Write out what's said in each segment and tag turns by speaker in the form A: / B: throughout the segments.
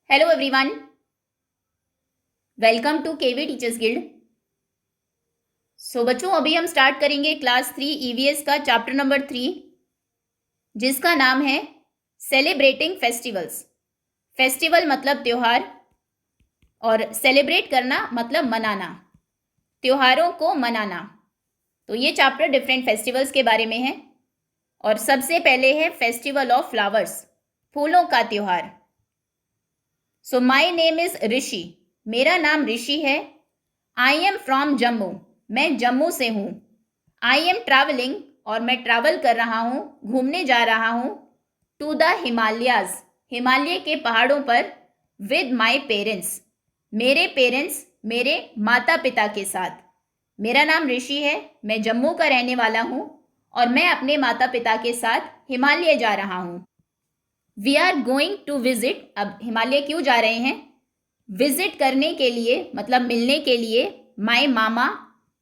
A: Hello everyone, welcome to KV teachers guild. बच्चों, अभी हम स्टार्ट करेंगे क्लास 3 ईवीएस का चैप्टर नंबर 3, जिसका नाम है सेलिब्रेटिंग फेस्टिवल्स। फेस्टिवल मतलब त्योहार और सेलिब्रेट करना मतलब मनाना, त्योहारों को मनाना। तो ये चैप्टर डिफरेंट फेस्टिवल्स के बारे में है। और सबसे पहले है फेस्टिवल ऑफ फ्लावर्स, फूलों का त्योहार। सो माई नेम इज ऋषि, मेरा नाम ऋषि है। आई एम फ्रॉम जम्मू, मैं जम्मू से हूँ। आई एम ट्रैवलिंग, और मैं ट्रैवल कर रहा हूँ, घूमने जा रहा हूँ। टू द हिमालयाज, हिमालय के पहाड़ों पर। विद माई पेरेंट्स, मेरे पेरेंट्स मेरे माता पिता के साथ। मेरा नाम ऋषि है, मैं जम्मू का रहने वाला हूँ और मैं अपने माता पिता के साथ हिमालय जा रहा हूँ। We are going to visit, अब हिमालय क्यों जा रहे हैं? विजिट करने के लिए मतलब मिलने के लिए। My mama,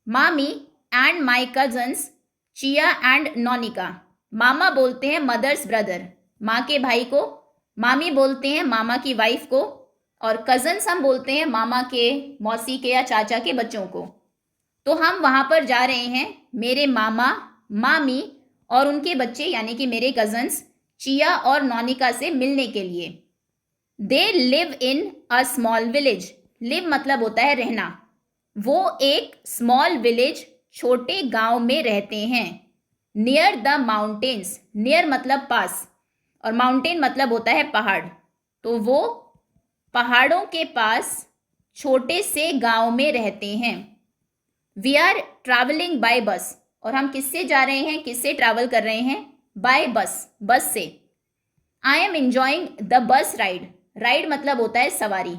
A: mami and my cousins Chia and Nonika. मामा बोलते हैं मदर्स ब्रदर, माँ के भाई को। मामी बोलते हैं मामा की वाइफ को। और कजन्स हम बोलते हैं मामा के, मौसी के या चाचा के बच्चों को। तो हम वहाँ पर जा रहे हैं मेरे मामा, मामी और उनके बच्चे यानी कि मेरे कजन्स चिया और नोनिका से मिलने के लिए। They live in a small village, live मतलब होता है रहना। वो एक स्मॉल विलेज, छोटे गांव में रहते हैं। नियर द माउंटेन्स, नियर मतलब पास और माउंटेन मतलब होता है पहाड़। तो वो पहाड़ों के पास छोटे से गांव में रहते हैं। वी आर ट्रैवलिंग बाय बस, और हम किससे जा रहे हैं, किससे ट्रैवल कर रहे हैं? बाय बस, बस से। I am enjoying the bus ride, ride मतलब होता है सवारी।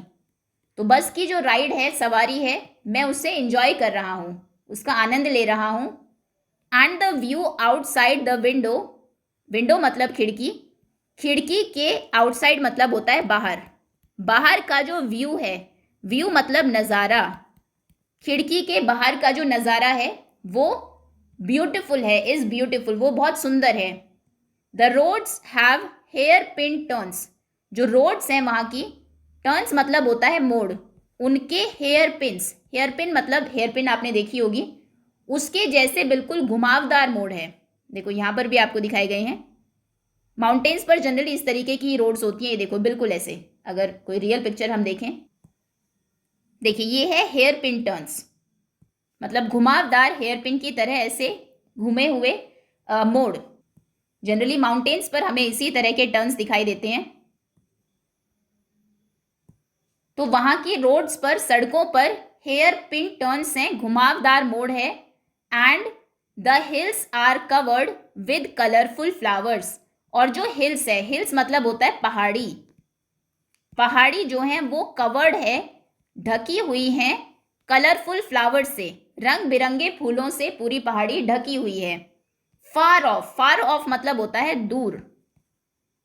A: तो बस की जो राइड है, सवारी है, मैं उसे एंजॉय कर रहा हूँ, उसका आनंद ले रहा हूँ। And the view outside the window, window मतलब खिड़की, खिड़की के आउटसाइड मतलब होता है बाहर। बाहर का जो व्यू है, व्यू मतलब नज़ारा, खिड़की के बाहर का जो नज़ारा है वो ब्यूटिफुल है, इज ब्यूटिफुल, वो बहुत सुंदर है। The roads have hair pin turns, जो रोड्स हैं वहाँ की, टर्न्स मतलब होता है मोड़, उनके हेयर पिन्स, हेयर पिन मतलब हेयर पिन आपने देखी होगी, उसके जैसे बिल्कुल घुमावदार मोड़ है। देखो यहाँ पर भी आपको दिखाए गए हैं। माउंटेन्स पर जनरली इस तरीके की रोड्स होती हैं, ये देखो बिल्कुल ऐसे। अगर कोई रियल पिक्चर हम देखें, देखिए ये है हेयर पिन टर्न्स, मतलब घुमावदार हेयर पिन की तरह ऐसे घूमे हुए मोड़। जनरली माउंटेन्स पर हमें इसी तरह के टर्न्स दिखाई देते हैं। तो वहां की रोड्स पर, सड़कों पर हेयर पिन टर्न्स हैं, घुमावदार मोड़ है। And the hills are covered with colourful flowers, और जो हिल्स है, हिल्स मतलब होता है पहाड़ी, पहाड़ी जो है वो कवर्ड है, ढकी हुई हैं कलरफुल फ्लावर से, रंग बिरंगे फूलों से पूरी पहाड़ी ढकी हुई है। फार ऑफ, फार ऑफ मतलब होता है दूर।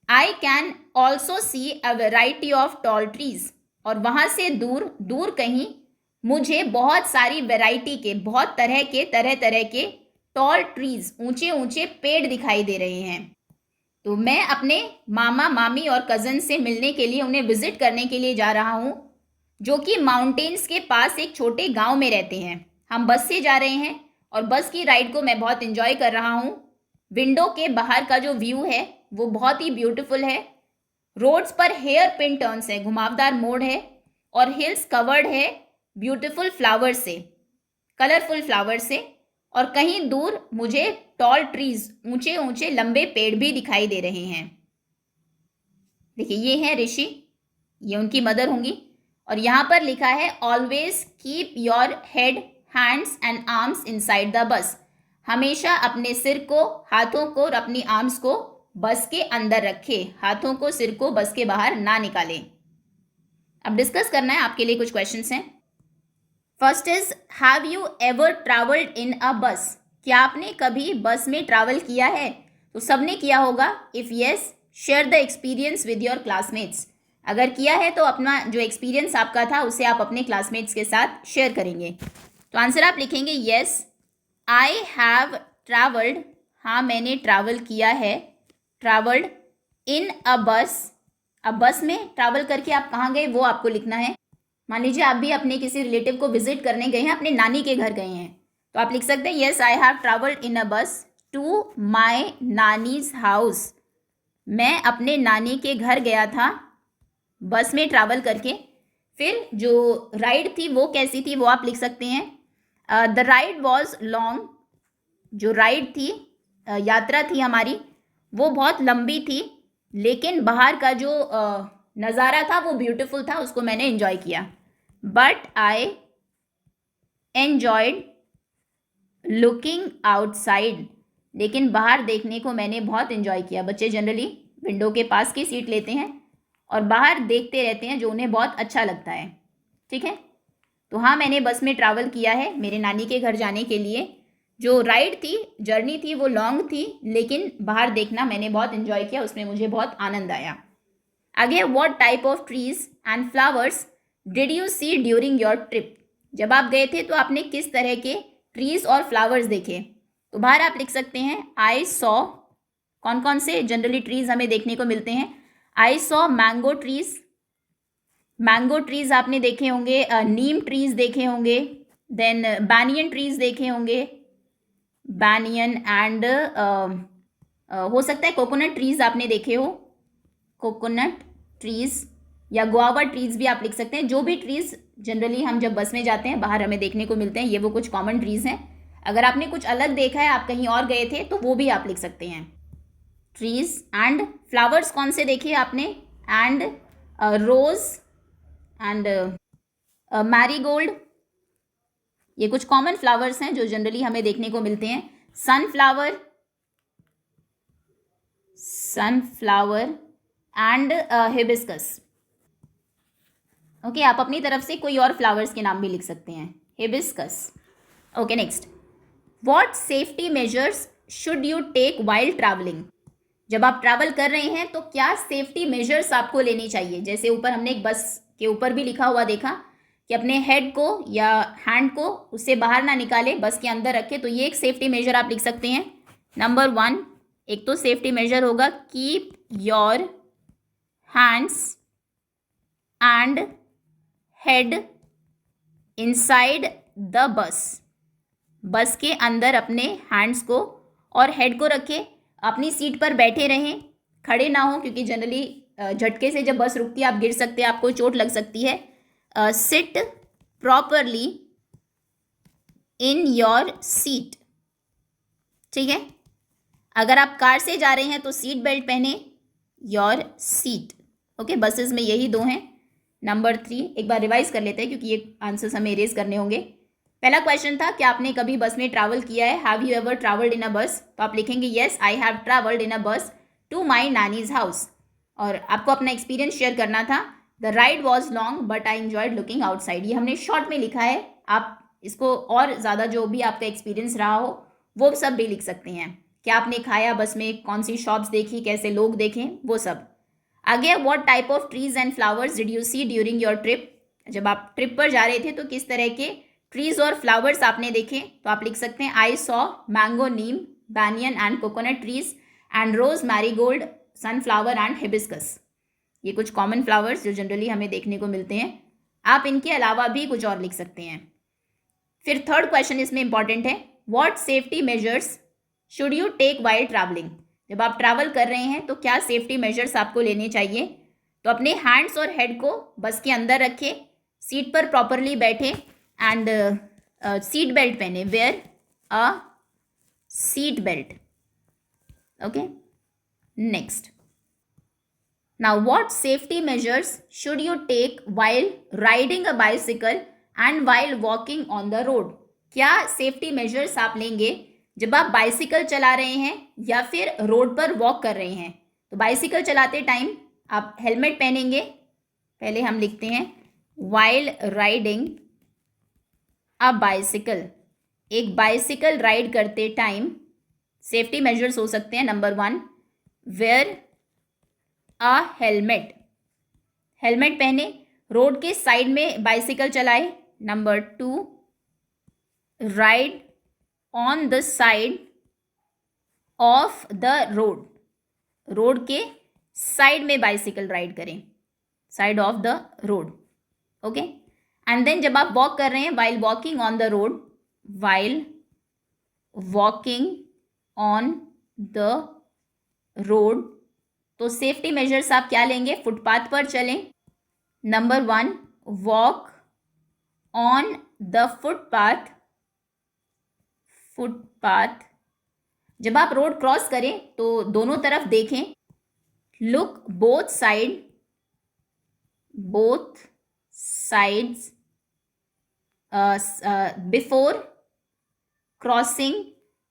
A: I can also see a variety of tall trees, और वहां से दूर, दूर कहीं मुझे बहुत सारी वेराइटी के, बहुत तरह तरह के टॉल ट्रीज, ऊंचे ऊंचे पेड़ दिखाई दे रहे हैं। तो मैं अपने मामा, मामी और कजन से मिलने के लिए, उन्हें विजिट करने के लिए जा रहा हूँ, जो कि माउंटेन्स के पास एक छोटे गांव में रहते हैं। हम बस से जा रहे हैं और बस की राइड को मैं बहुत इंजॉय कर रहा हूँ। विंडो के बाहर का जो व्यू है वो बहुत ही ब्यूटीफुल है। रोड्स पर हेयर पिन टर्न्स है, घुमावदार मोड़ है, और हिल्स कवर्ड है ब्यूटीफुल फ्लावर से, कलरफुल फ्लावर से। और कहीं दूर मुझे टॉल ट्रीज, ऊंचे ऊंचे लंबे पेड़ भी दिखाई दे रहे हैं। देखिए ये है ऋषि, ये उनकी मदर होंगी। और यहाँ पर लिखा है always keep your head, hands and arms inside the bus, हमेशा अपने सिर को, हाथों को और अपनी आर्म्स को बस के अंदर रखे, हाथों को, सिर को बस के बाहर ना निकालें। अब डिस्कस करना है, आपके लिए कुछ क्वेश्चंस हैं। First is, have you ever travelled in a bus, क्या आपने कभी बस में ट्रैवल किया है? तो सबने किया होगा। If yes, share the experience with your classmates, अगर किया है तो अपना जो एक्सपीरियंस आपका था उसे आप अपने क्लासमेट्स के साथ शेयर करेंगे। तो आंसर आप लिखेंगे यस, आई हैव ट्रैवल्ड, हाँ मैंने ट्रैवल किया है, ट्रैवल्ड इन अ बस, अब बस में ट्रैवल करके आप कहाँ गए वो आपको लिखना है। मान लीजिए आप भी अपने किसी रिलेटिव को विजिट करने गए हैं, अपने नानी के घर गए हैं, तो आप लिख सकते हैं yes I have travelled in a bus to my nannies house. मैं अपने नानी के घर गया था बस में ट्रैवल करके। फिर जो राइड थी वो कैसी थी वो आप लिख सकते हैं। The ride was long. जो राइड थी, यात्रा थी हमारी, वो बहुत लंबी थी, लेकिन बाहर का जो नज़ारा था वो ब्यूटीफुल था, उसको मैंने एंजॉय किया। But I enjoyed looking outside. लेकिन बाहर देखने को मैंने बहुत एंजॉय किया। बच्चे जनरली विंडो के पास की सीट लेते हैं और बाहर देखते रहते हैं, जो उन्हें बहुत अच्छा लगता है। ठीक है, तो हाँ, मैंने बस में ट्रैवल किया है मेरे नानी के घर जाने के लिए। जो राइड थी, जर्नी थी, वो लॉन्ग थी, लेकिन बाहर देखना मैंने बहुत एंजॉय किया, उसमें मुझे बहुत आनंद आया। आगे, what type of trees and flowers did you see during your trip. जब आप गए थे तो आपने किस तरह के ट्रीज और फ्लावर्स देखे। तो बाहर आप लिख सकते हैं आई सॉ। कौन कौन से जनरली ट्रीज हमें देखने को मिलते हैं। I saw mango trees. Mango trees आपने देखे होंगे, नीम ट्रीज देखे होंगे, देन बैनियन ट्रीज देखे होंगे, बैनियन एंड हो सकता है कोकोनट ट्रीज आपने देखे हो, कोकोनट ट्रीज या गुआवा ट्रीज भी आप लिख सकते हैं। जो भी ट्रीज जनरली हम जब बस में जाते हैं बाहर हमें देखने को मिलते हैं, ये वो कुछ कॉमन ट्रीज हैं। अगर आपने कुछ अलग देखा है, आप कहीं और गए थे, तो वो भी आप लिख सकते हैं। ट्रीज एंड फ्लावर्स कौन से देखे आपने, एंड रोज एंड मैरीगोल्ड, ये कुछ कॉमन फ्लावर्स हैं जो जनरली हमें देखने को मिलते हैं। Sunflower, sunflower and hibiscus. Okay, आप अपनी तरफ से कोई और फ्लावर्स के नाम भी लिख सकते हैं, hibiscus. Okay, next, what safety measures should you take while travelling. जब आप ट्रैवल कर रहे हैं तो क्या सेफ्टी मेजर्स आपको लेनी चाहिए। जैसे ऊपर हमने एक बस के ऊपर भी लिखा हुआ देखा कि अपने हेड को या हैंड को उससे बाहर ना निकाले, बस के अंदर रखे, तो ये एक सेफ्टी मेजर आप लिख सकते हैं। नंबर 1, एक तो सेफ्टी मेजर होगा keep your hands and head inside the bus. बस के अंदर अपने हैंड्स को और हेड को रखें, अपनी सीट पर बैठे रहें, खड़े ना हो, क्योंकि जनरली झटके से जब बस रुकती है आप गिर सकते हैं, आपको चोट लग सकती है। Seat properly in your seat. ठीक है, अगर आप कार से जा रहे हैं तो सीट बेल्ट पहने, योर सीट। ओके, बसेस में यही 2 हैं। नंबर 3 एक बार रिवाइज कर लेते हैं क्योंकि ये आंसर्स हमें इरेज करने होंगे। पहला क्वेश्चन था कि आपने कभी बस में ट्रैवल किया है, have you ever travelled in a bus. तो आप लिखेंगे yes I have travelled in a bus to my nannies house. और आपको अपना एक्सपीरियंस शेयर करना था। The ride was long but I enjoyed looking outside. ये हमने शॉर्ट में लिखा है, आप इसको और ज़्यादा जो भी आपका एक्सपीरियंस रहा हो वो सब भी लिख सकते हैं। क्या आपने खाया बस में, कौन सी शॉप्स देखी, कैसे लोग देखें, वो सब। आगे, what type of trees and flowers did you see during your trip. जब आप ट्रिप पर जा रहे थे तो किस तरह के ट्रीज और फ्लावर्स आपने देखे। तो आप लिख सकते हैं I saw mango, neem, banyan and coconut trees and rose, marigold, sunflower and hibiscus. ये कुछ कॉमन फ्लावर्स जो जनरली हमें देखने को मिलते हैं। आप इनके अलावा भी कुछ और लिख सकते हैं। फिर थर्ड क्वेश्चन इसमें इंपॉर्टेंट है, what safety measures should you take while travelling. जब आप ट्रैवल कर रहे हैं तो क्या सेफ्टी मेजर्स आपको लेने चाहिए। तो अपने हैंड्स और हेड को बस के अंदर रखें, सीट पर प्रॉपरली बैठे एंड सीट बेल्ट पहने, wear a seat belt. Okay, next, now what safety measures should you take while riding a bicycle and while walking on the road. क्या सेफ्टी मेजर्स आप लेंगे जब आप बाइसिकल चला रहे हैं या फिर रोड पर वॉक कर रहे हैं। तो बाइसिकल चलाते टाइम आप हेलमेट पहनेंगे। पहले हम लिखते हैं वाइल राइडिंग अ बाइसिकल। एक बाइसिकल राइड करते टाइम सेफ्टी मेजर्स हो सकते हैं। Number 1, wear a helmet. Helmet पहने, रोड के साइड में बाइसिकल चलाए। Number 2, ride on the side of the road. Road के साइड में बाइसिकल राइड करें, side of the road, okay. And then जब आप वॉक कर रहे हैं, while walking on the road, while walking on the road, तो सेफ्टी मेजर्स आप क्या लेंगे, फुटपाथ पर चलें। Number 1, walk on the footpath, footpath. जब आप रोड क्रॉस करें तो दोनों तरफ देखें, look both side, both sides before crossing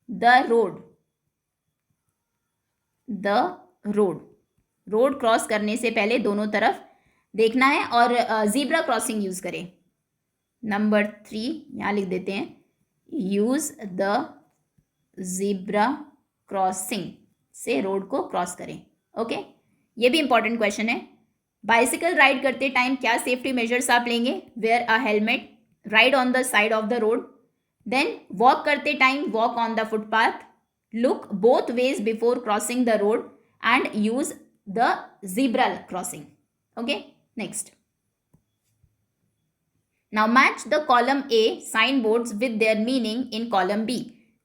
A: the road, the road, road cross करने से पहले दोनों तरफ देखना है, और जीब्रा क्रॉसिंग यूज करें। नंबर 3 यहाँ लिख देते हैं, यूज द जीब्रा क्रॉसिंग, से रोड को क्रॉस करें, ओके। ये भी इंपॉर्टेंट क्वेश्चन है। बाइसिकल राइड करते टाइम क्या सेफ्टी मेजर्स आप लेंगे, wear a helmet, ride on the side of the road, then walk करते time walk on the footpath, look both ways before crossing the road and use the zebra crossing, okay. Next, now match the column A sign boards with their meaning in column B.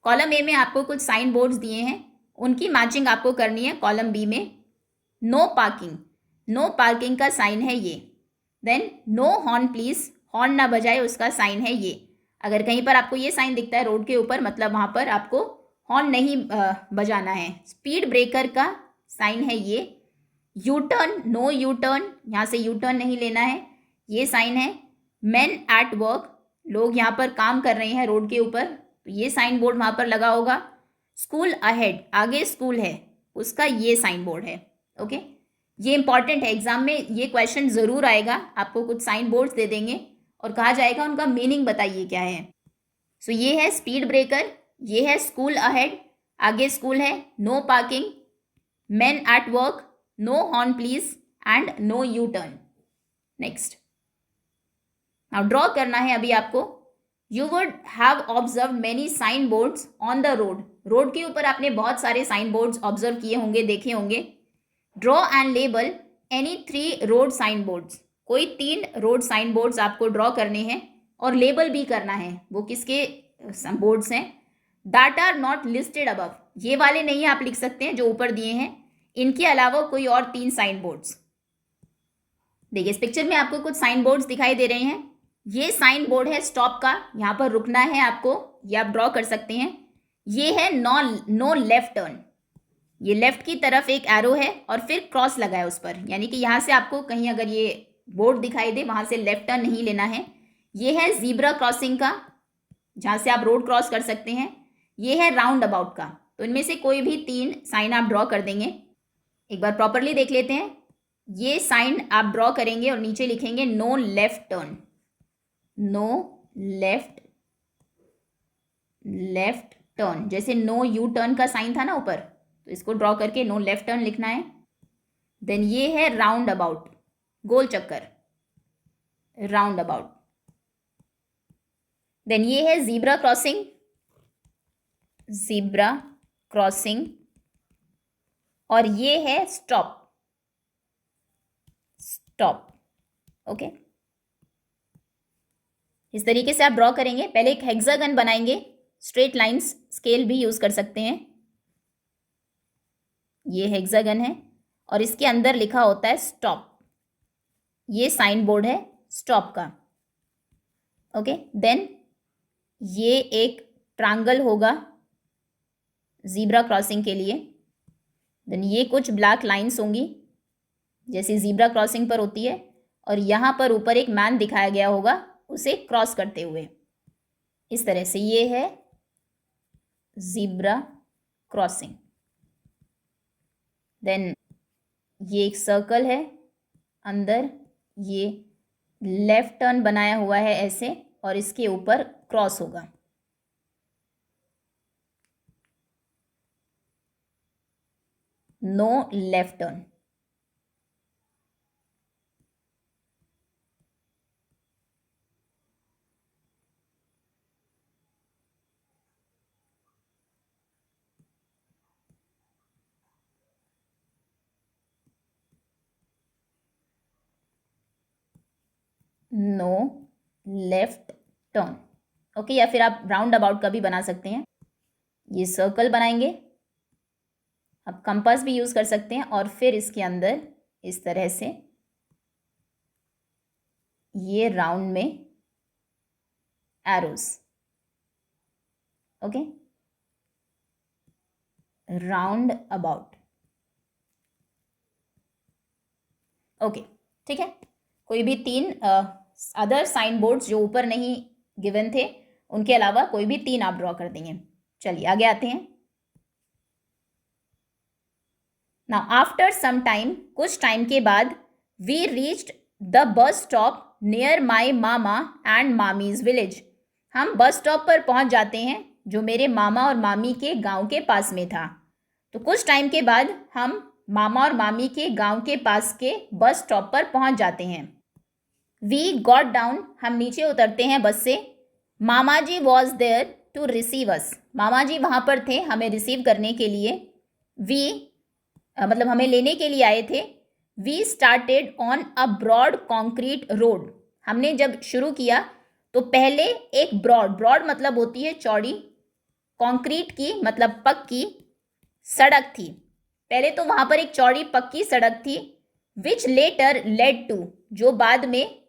A: Column A में आपको कुछ sign boards दिए हैं, उनकी matching आपको करनी है column B में। नो पार्किंग, नो पार्किंग का साइन है ये। Then no horn please, horn ना बजाए उसका साइन है ये। अगर कहीं पर आपको ये साइन दिखता है रोड के ऊपर, मतलब वहाँ पर आपको हॉर्न नहीं बजाना है। स्पीड ब्रेकर का साइन है ये। U turn, no U turn, यहाँ से यू टर्न नहीं लेना है, ये साइन है। मेन एट वर्क, लोग यहाँ पर काम कर रहे हैं रोड के ऊपर, तो ये साइन बोर्ड वहाँ पर लगा होगा। स्कूल अहेड, आगे स्कूल है, उसका ये साइन बोर्ड है, ओके। ये इंपॉर्टेंट है, एग्जाम में ये क्वेश्चन जरूर आएगा। आपको कुछ साइन बोर्ड्स दे देंगे और कहा जाएगा उनका मीनिंग बताइए क्या है। सो ये है स्पीड ब्रेकर, ये है स्कूल अहेड, आगे स्कूल है, no parking, men at work, no horn please and no U turn. Next, now draw करना है अभी आपको। You would have observe many sign boards on the road, road के ऊपर आपने बहुत सारे साइन बोर्ड्स ऑब्जर्व किए होंगे, देखे होंगे। Draw and label any 3 road sign boards, कोई 3 रोड साइन बोर्ड्स आपको ड्रॉ करने हैं और लेबल भी करना है, वो किसके बोर्ड्स हैं। That are not listed above, ये वाले नहीं आप लिख सकते हैं जो ऊपर दिए हैं, इनके अलावा कोई और 3 साइन बोर्ड्स। देखिए इस पिक्चर में आपको कुछ साइन बोर्ड्स दिखाई दे रहे हैं। ये साइन बोर्ड है स्टॉप का, यहाँ पर रुकना है आपको, ये आप ड्रॉ कर सकते हैं। ये है नो लेफ्ट टर्न, ये लेफ्ट की तरफ एक एरो है और फिर क्रॉस लगा है उस पर, यानी कि यहाँ से आपको कहीं अगर ये बोर्ड दिखाई दे वहाँ से लेफ्ट टर्न नहीं लेना है। ये है जीब्रा क्रॉसिंग का, जहाँ से आप रोड क्रॉस कर सकते हैं। ये है राउंड अबाउट का, तो इनमें से कोई भी 3 साइन आप ड्रॉ कर देंगे। एक बार प्रॉपरली देख लेते हैं। ये साइन आप ड्रॉ करेंगे और नीचे लिखेंगे no left turn, no left turn, जैसे नो यू टर्न का साइन था ना ऊपर, तो इसको ड्रॉ करके नो लेफ्ट टर्न लिखना है। देन ये है राउंड अबाउट, गोल चक्कर, राउंड अबाउट। देन ये है जीब्रा क्रॉसिंग, जीब्रा क्रॉसिंग, और ये है स्टॉप, स्टॉप, ओके। इस तरीके से आप ड्रॉ करेंगे। पहले एक हेक्सागन बनाएंगे, स्ट्रेट लाइंस, स्केल भी यूज कर सकते हैं। ये हेक्सागन है और इसके अंदर लिखा होता है स्टॉप, ये साइन बोर्ड है स्टॉप का, ओके। देन ये एक ट्रायंगल होगा जीब्रा क्रॉसिंग के लिए। देन ये कुछ ब्लैक लाइंस होंगी जैसे जीब्रा क्रॉसिंग पर होती है, और यहाँ पर ऊपर एक मैन दिखाया गया होगा उसे क्रॉस करते हुए, इस तरह से। ये है जीब्रा क्रॉसिंग। देन ये एक सर्कल है, अंदर ये लेफ्ट टर्न बनाया हुआ है ऐसे, और इसके ऊपर क्रॉस होगा। No left turn. No left turn. Okay, या फिर आप राउंड अबाउट का भी बना सकते हैं। ये सर्कल बनाएंगे, आप कंपास भी यूज़ कर सकते हैं, और फिर इसके अंदर इस तरह से ये राउंड में arrows. Okay, round about. Okay, ठीक है। कोई भी 3 अदर साइन बोर्ड्स जो ऊपर नहीं गिवन थे, उनके अलावा कोई भी 3 आप ड्रॉ कर देंगे। चलिए आगे आते हैं। नाउ आफ्टर सम टाइम, कुछ टाइम के बाद, we reached the bus stop near my mama and mami's village. हम बस स्टॉप पर पहुंच जाते हैं जो मेरे मामा और मामी के गांव के पास में था। तो कुछ टाइम के बाद हम मामा और मामी के गांव के पास के बस स्टॉप पर पहुंच जाते हैं। वी गॉट डाउन, हम नीचे उतरते हैं बस से। मामा जी वॉज देयर टू रिसीव अस, मामा जी वहाँ पर थे हमें रिसीव करने के लिए। वी मतलब हमें लेने के लिए आए थे। We started on a broad concrete road, हमने जब शुरू किया तो पहले एक ब्रॉड मतलब होती है चौड़ी, कॉन्क्रीट की मतलब पक्की सड़क थी। पहले तो वहाँ पर एक चौड़ी पक्की सड़क थी, विच लेटर लेड टू, जो बाद में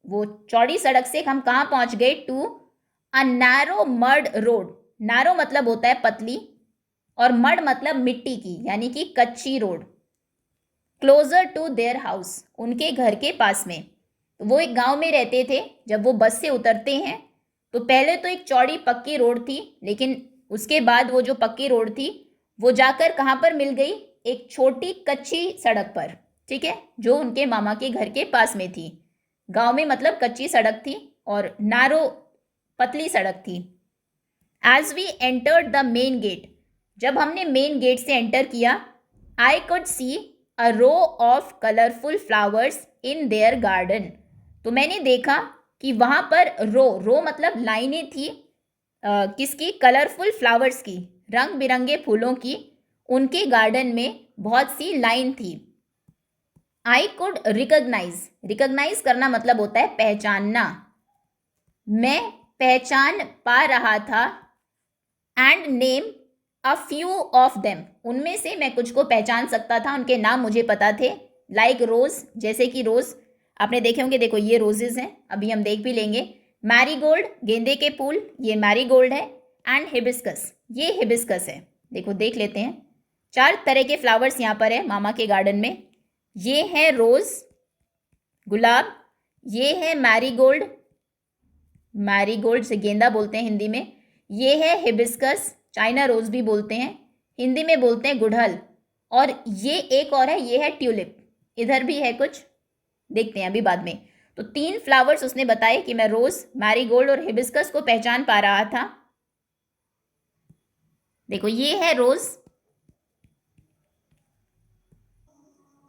A: वो चौड़ी सड़क से हम कहाँ पहुँच गए, to a narrow mud road. Narrow मतलब होता है पतली, और मड मतलब मिट्टी की, यानी कि कच्ची road. Closer to their house, उनके घर के पास में। तो वो एक गांव में रहते थे। जब वो बस से उतरते हैं तो पहले तो एक चौड़ी पक्की रोड थी, लेकिन उसके बाद वो जो पक्की रोड थी वो जाकर कहाँ पर मिल गई, एक छोटी कच्ची सड़क पर, ठीक है, जो उनके मामा के घर के पास में थी। गांव में मतलब कच्ची सड़क थी और नारो पतली सड़क थी। As we entered the main gate, जब हमने मेन गेट से एंटर किया, I could see a row of colourful flowers in their garden. तो मैंने देखा कि वहाँ पर रो मतलब लाइनें थी, किसकी, कलरफुल फ्लावर्स की, रंग बिरंगे फूलों की, उनके गार्डन में बहुत सी लाइन थी। आई कुड रिकग्नाइज करना मतलब होता है पहचानना, मैं पहचान पा रहा था। And name a few of them, उनमें से मैं कुछ को पहचान सकता था, उनके नाम मुझे पता थे। लाइक रोज, जैसे कि रोज आपने देखे होंगे, देखो ये रोजेज हैं, अभी हम देख भी लेंगे। मैरीगोल्ड, गेंदे के फूल, ये मैरीगोल्ड है। एंड हिबिस्कस, ये हिबिस्कस है। देखो देख लेते हैं, 4 तरह के फ्लावर्स यहाँ पर है मामा के गार्डन में। ये है रोज, गुलाब, ये है मैरीगोल्ड, मैरीगोल्ड से गेंदा बोलते हैं हिंदी में। ये है हिबिस्कस, चाइना रोज भी बोलते हैं, हिंदी में बोलते हैं गुड़हल। और ये एक और है, ये है ट्यूलिप, इधर भी है कुछ, देखते हैं अभी बाद में। तो 3 फ्लावर्स उसने बताए कि मैं रोज, मैरीगोल्ड और हिबिस्कस को पहचान पा रहा था। देखो ये है रोज,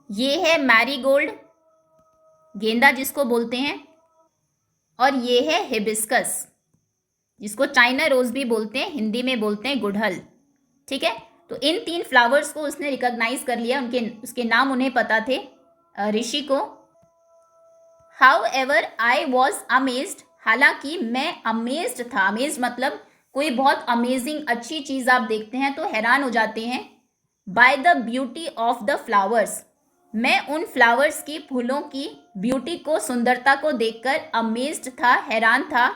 A: ये है मैरीगोल्ड, गेंदा जिसको बोलते हैं, और ये है हिबिस्कस जिसको चाइना रोज भी बोलते हैं, हिंदी में बोलते हैं गुड़हल, ठीक है। तो इन 3 फ्लावर्स को उसने रिकॉग्नाइज कर लिया, उसके नाम उन्हें पता थे, ऋषि को। How ever I was amazed, हालांकि मैं अमेज्ड था। अमेज्ड मतलब कोई बहुत अमेजिंग अच्छी चीज आप देखते हैं तो हैरान हो जाते हैं। By the beauty of the flowers, मैं उन फ्लावर्स की, फूलों की ब्यूटी को, सुंदरता को देखकर अमेज्ड था, हैरान था।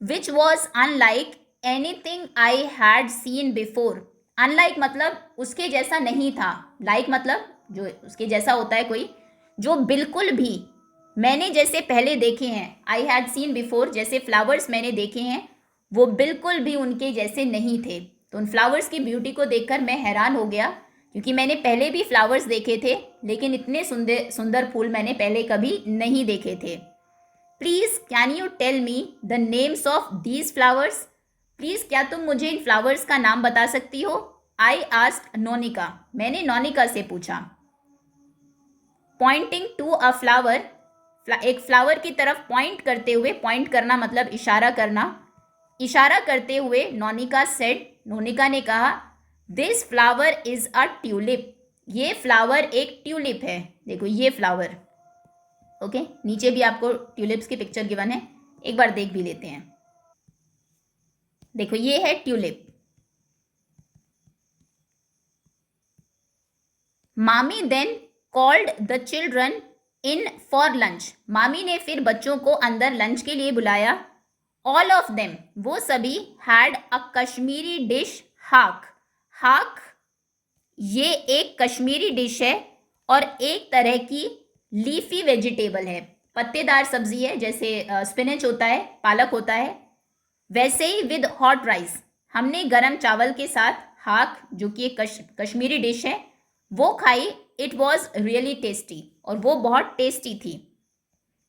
A: Which was unlike anything I had seen before. Unlike मतलब उसके जैसा नहीं था, लाइक मतलब जो उसके जैसा होता है कोई, जो बिल्कुल भी मैंने जैसे पहले देखे हैं, आई हैड सीन बिफोर, जैसे फ्लावर्स मैंने देखे हैं वो बिल्कुल भी उनके जैसे नहीं थे। तो उन फ्लावर्स की ब्यूटी को देखकर मैं हैरान हो गया, क्योंकि मैंने पहले भी फ्लावर्स देखे थे, लेकिन इतने सुंदर सुंदर फूल मैंने पहले कभी नहीं देखे थे। Please can you tell me the names of these flowers, please क्या तुम मुझे इन फ्लावर्स का नाम बता सकती हो। आई आस्क्ड नोनिका, मैंने नोनिका से पूछा। पॉइंटिंग टू अ फ्लावर, एक फ्लावर की तरफ पॉइंट करते हुए, पॉइंट करना मतलब इशारा करना, इशारा करते हुए नोनिका सेड, नोनिका ने कहा, this flower is a tulip, ये फ्लावर एक ट्यूलिप है। देखो ये फ्लावर, ओके, नीचे भी आपको ट्यूलिप्स की पिक्चर गिवन है, एक बार देख भी लेते हैं। देखो ये है tulip. Mami then called the children in for lunch. मामी ने फिर बच्चों को अंदर लंच के लिए बुलाया। ऑल ऑफ देम, वो सभी, हैड अ कश्मीरी डिश हाक। हाक ये एक कश्मीरी डिश है और एक तरह की लीफी वेजिटेबल है, पत्तेदार सब्जी है, जैसे स्पिनच होता है, पालक होता है, वैसे ही विद हॉट राइस। हमने गरम चावल के साथ हाक, जो कि एक कश्मीरी डिश है, वो खाई। इट वॉज रियली टेस्टी, और वो बहुत टेस्टी थी।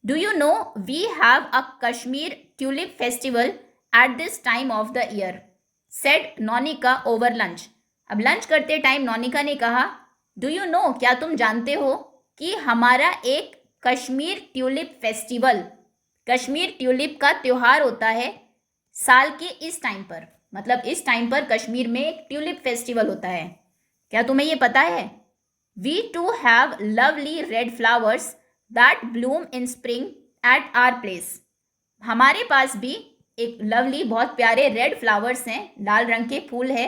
A: Do you know we have a Kashmir tulip festival at this time of the year, said Nonika over lunch. अब लंच करते टाइम नोनिका ने कहा, डू यू नो, क्या तुम जानते हो कि हमारा एक Kashmir tulip festival, Kashmir tulip का त्योहार होता है साल के इस टाइम पर, मतलब इस टाइम पर कश्मीर में एक ट्यूलिप फेस्टिवल होता है। क्या तुम्हें ये पता है? We too have lovely red flowers that bloom in spring at our place. हमारे पास भी एक लवली, बहुत प्यारे रेड फ्लावर्स हैं, लाल रंग के फूल है,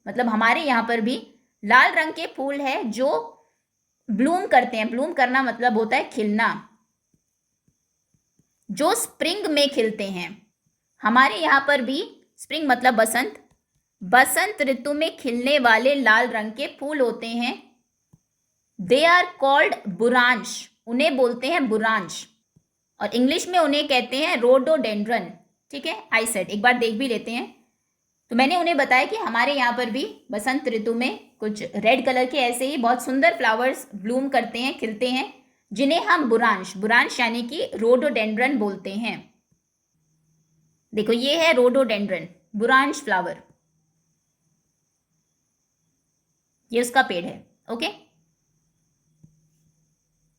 A: मतलब हमारे यहाँ पर भी लाल रंग के फूल है जो ब्लूम करते हैं। ब्लूम करना मतलब होता है खिलना, जो स्प्रिंग में खिलते हैं। हमारे यहाँ पर भी स्प्रिंग मतलब बसंत, बसंत ऋतु में खिलने वाले लाल रंग के फूल होते हैं। दे आर कॉल्ड बुरांश, उन्हें बोलते हैं बुरांश, और इंग्लिश में उन्हें कहते हैं रोडोडेंड्रन। ठीक है, आई सेड, एक बार देख भी लेते हैं। तो मैंने उन्हें बताया कि हमारे यहाँ पर भी बसंत ऋतु में कुछ रेड कलर के ऐसे ही बहुत सुंदर फ्लावर्स ब्लूम करते हैं, खिलते हैं, जिन्हें हम बुरांश, बुरांश यानी कि रोडोडेंड्रन बोलते हैं। देखो ये है रोडोडेंड्रन, बुरांश फ्लावर, ये उसका पेड़ है। Okay,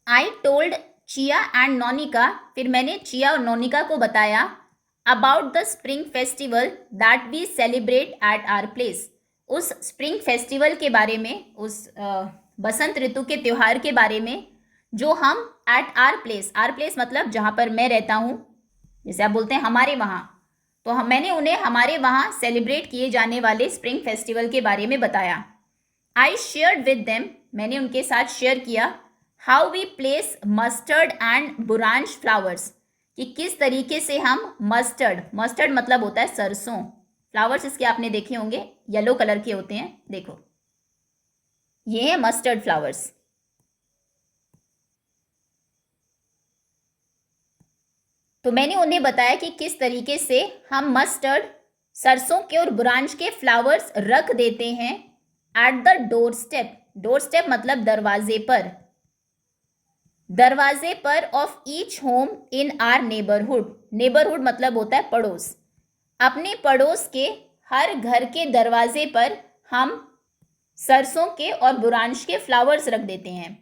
A: I told Chia and Nonika, फिर मैंने चिया और नोनिका को बताया, about the spring festival that we celebrate at our place, उस स्प्रिंग फेस्टिवल के बारे में, उस बसंत ऋतु के त्यौहार के बारे में जो हम एट आवर प्लेस मतलब जहाँ पर मैं रहता हूँ, जैसे आप बोलते हैं हमारे वहाँ, तो मैंने उन्हें हमारे वहाँ सेलिब्रेट किए जाने वाले स्प्रिंग फेस्टिवल के बारे में बताया। आई शेयर्ड विद देम, मैंने उनके साथ शेयर किया, how we place mustard and buransh flowers, कि किस तरीके से हम मस्टर्ड, मस्टर्ड मतलब होता है सरसों, फ्लावर्स इसके आपने देखे होंगे, येलो कलर के होते हैं, देखो ये है मस्टर्ड फ्लावर्स। तो मैंने उन्हें बताया कि किस तरीके से हम मस्टर्ड, सरसों के और बुरांश के फ्लावर्स रख देते हैं at the door step, door step मतलब दरवाजे पर, दरवाजे पर of each home in are neighbourhood, neighbourhood मतलब होता है पड़ोस, अपने पड़ोस के हर घर के दरवाजे पर हम सरसों के और बुरांश के फ्लावर्स रख देते हैं।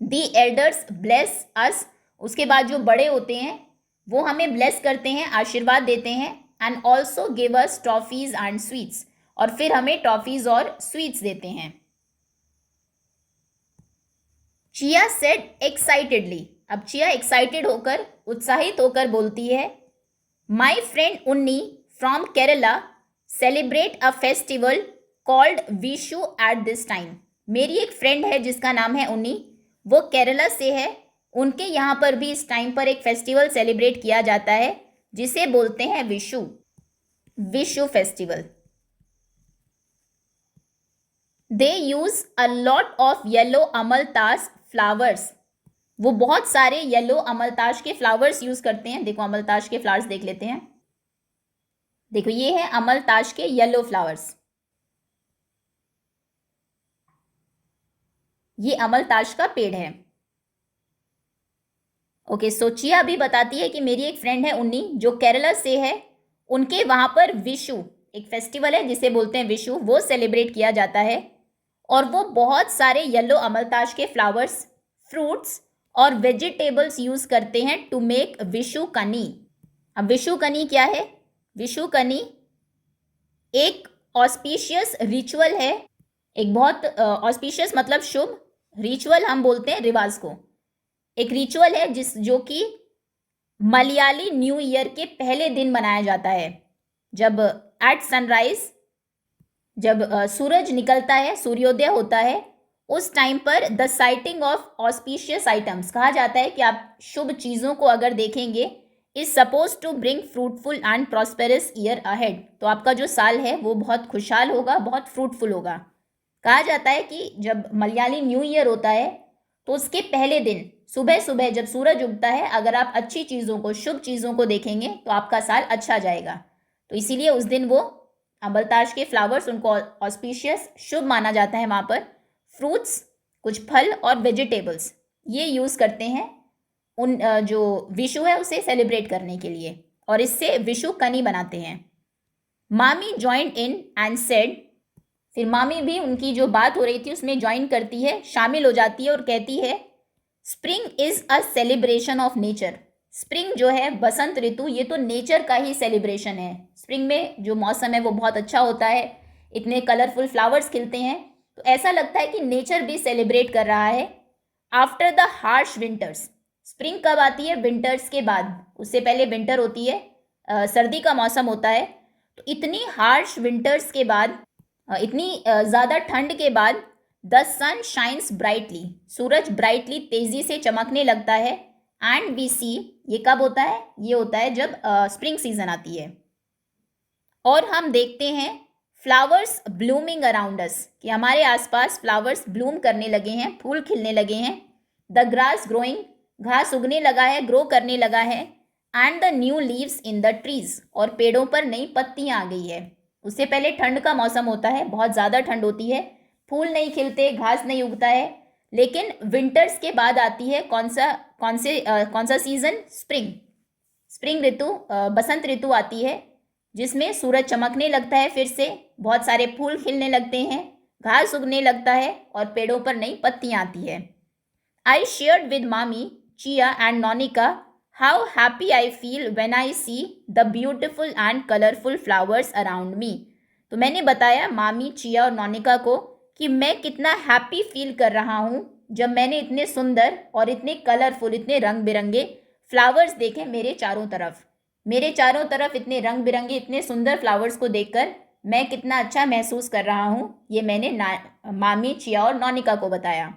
A: दी एल्डर्स ब्लेस अस, उसके बाद जो बड़े होते हैं वो हमें ब्लेस करते हैं, आशीर्वाद देते हैं, and also give us toffees and sweets, और फिर हमें टॉफीज और स्वीट्स देते हैं। चिया सेड एक्साइटेडली, अब चिया एक्साइटेड होकर, उत्साहित होकर बोलती है, माई फ्रेंड उन्नी from Kerala celebrate a festival called Vishu eight this time, मेरी एक फ्रेंड है जिसका नाम है उन्नी, वो केरला से है, उनके यहाँ पर भी इस टाइम पर एक फेस्टिवल सेलिब्रेट किया जाता है जिसे बोलते हैं Vishu, Vishu festival. They use a lot of yellow Amaltas flowers, वो बहुत सारे येलो अमलताश के फ्लावर्स यूज करते हैं। देखो अमलताश के फ्लावर्स देख लेते हैं, देखो ये है अमलताश के येलो फ्लावर्स, ये अमलताश का पेड़ है। ओके, सो चिया भी बताती है कि मेरी एक फ्रेंड है उन्नी जो केरला से है, उनके वहाँ पर विशु एक फेस्टिवल है जिसे बोलते हैं विशु, वो सेलिब्रेट किया जाता है, और वो बहुत सारे येलो अमलताश के फ्लावर्स, फ्रूट्स और वेजिटेबल्स यूज करते हैं टू मेक विशु कनी। अब विशु कनी क्या है? विशु कनी एक ऑस्पिशियस रिचुअल है, एक बहुत ऑस्पिशियस मतलब शुभ, रिचुअल हम बोलते हैं रिवाज को, एक रिचुअल है जो कि मलयाली न्यू ईयर के पहले दिन मनाया जाता है, जब एट सनराइज, जब सूरज निकलता है, सूर्योदय होता है, उस टाइम पर the sighting of auspicious items, कहा जाता है कि आप शुभ चीज़ों को अगर देखेंगे, is suppose to bring fruitful and prosperous year ahead, तो आपका जो साल है वो बहुत खुशहाल होगा, बहुत फ्रूटफुल होगा। कहा जाता है कि जब मलयाली न्यू ईयर होता है तो उसके पहले दिन सुबह सुबह जब सूरज उगता है, अगर आप अच्छी चीज़ों को, शुभ चीज़ों को देखेंगे तो आपका साल अच्छा जाएगा। तो इसीलिए उस दिन वो अम्बलताश के फ्लावर्स, उनको ऑस्पिशियस, शुभ माना जाता है। वहाँ पर फ्रूट्स, कुछ फल और वेजिटेबल्स ये यूज़ करते हैं उन जो विशु है उसे सेलिब्रेट करने के लिए, और इससे विशु कनी बनाते हैं। मामी जॉइंड इन एंड सेड, फिर मामी भी उनकी जो बात हो रही थी उसमें ज्वाइन करती है, शामिल हो जाती है और कहती है, spring is a celebration of nature. Spring जो है, बसंत ऋतु, ये तो नेचर का ही सेलिब्रेशन है। स्प्रिंग में जो मौसम है वो बहुत अच्छा होता है, इतने कलरफुल फ्लावर्स खिलते हैं, तो ऐसा लगता है कि नेचर भी सेलिब्रेट कर रहा है। After the harsh winters, spring कब आती है? विंटर्स के बाद, उससे पहले विंटर होती है, सर्दी का मौसम होता है। तो इतनी हार्श विंटर्स के बाद, इतनी ज़्यादा ठंड के बाद, द सन शाइन्स ब्राइटली, सूरज ब्राइटली, तेज़ी से चमकने लगता है। एंड वी सी, ये कब होता है? ये होता है जब स्प्रिंग सीजन आती है। और हम देखते हैं फ्लावर्स ब्लूमिंग अराउंड अस, कि हमारे आसपास फ्लावर्स ब्लूम करने लगे हैं, फूल खिलने लगे हैं। द ग्रास ग्रोइंग, घास उगने लगा है, ग्रो करने लगा है। And the new leaves in the trees, और पेड़ों पर नई पत्तियां आ गई है। उससे पहले ठंड का मौसम होता है, बहुत ज़्यादा ठंड होती है, फूल नहीं खिलते, घास नहीं उगता है। लेकिन विंटर्स के बाद आती है कौन सा सीजन? स्प्रिंग। स्प्रिंग ऋतु, बसंत ऋतु आती है, जिसमें सूरज चमकने लगता है, फिर से बहुत सारे फूल खिलने लगते हैं, घास उगने लगता है और पेड़ों पर नई पत्तियां आती है। I shared with mami, Chia and Nonika how happy I feel when I see the beautiful and colourful flowers around me. तो मैंने बताया मामी, चिया और नोनिका को कि मैं कितना हैप्पी फील कर रहा हूँ जब मैंने इतने सुंदर और इतने कलरफुल, इतने रंग बिरंगे फ्लावर्स देखे मेरे चारों तरफ। मेरे चारों तरफ इतने रंग बिरंगे, इतने सुंदर फ्लावर्स को देखकर मैं कितना अच्छा महसूस कर रहा हूँ, ये मैंने मामी, चिया और नोनिका को बताया।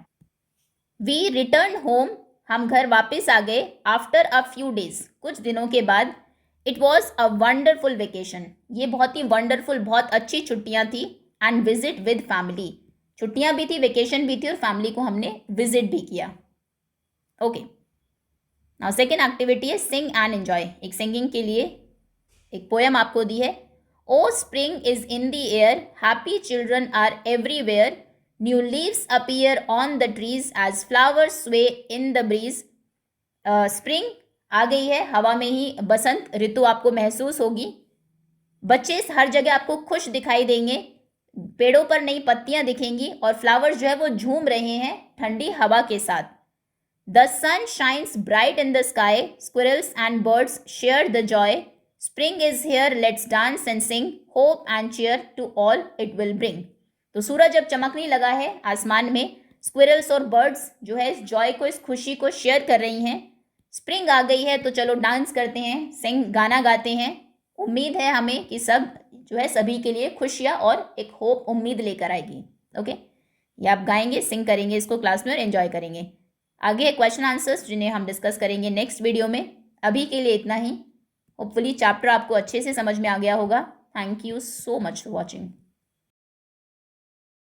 A: वी रिटर्न होम, हम घर वापस आ गए। आफ्टर अ फ्यू डेज, कुछ दिनों के बाद। It was a wonderful vacation, ये बहुत ही वंडरफुल, बहुत अच्छी छुट्टियां थी। एंड विजिट विद फैमिली, छुट्टियां भी थी, वेकेशन भी थी, और फैमिली को हमने विजिट भी किया। ओके, नाउ सेकेंड एक्टिविटी है सिंग एंड एंजॉय। एक सिंगिंग के लिए एक पोएम आपको दी है। O spring is in the air, happy children are everywhere, new leaves appear on the trees as flowers sway in the breeze. Spring आ गई है, हवा में ही बसंत ऋतु आपको महसूस होगी। बच्चे हर जगह आपको खुश दिखाई देंगे, पेड़ों पर नई पत्तियां दिखेंगी और फ्लावर्स जो है वो झूम रहे हैं ठंडी हवा के साथ। The sun shines bright in the sky, squirrels and birds share the joy, spring is here, let's dance and sing, hope and cheer to all it will bring. तो सूरज जब चमकने लगा है आसमान में, स्क्विरल्स और बर्ड्स जो है इस जॉय को, इस खुशी को शेयर कर रही हैं। स्प्रिंग आ गई है तो चलो डांस करते हैं, सिंग, गाना गाते हैं। उम्मीद है हमें कि सब जो है सभी के लिए खुशियाँ और एक होप, उम्मीद लेकर आएगी। ओके, ये आप गाएंगे, सिंग करेंगे इसको क्लास में और एंजॉय करेंगे। आगे क्वेश्चन आंसर्स जिन्हें हम डिस्कस करेंगे नेक्स्ट वीडियो में। अभी के लिए इतना ही। होपफुली चैप्टर आपको अच्छे से समझ में आ गया होगा। Thank you so much for watching.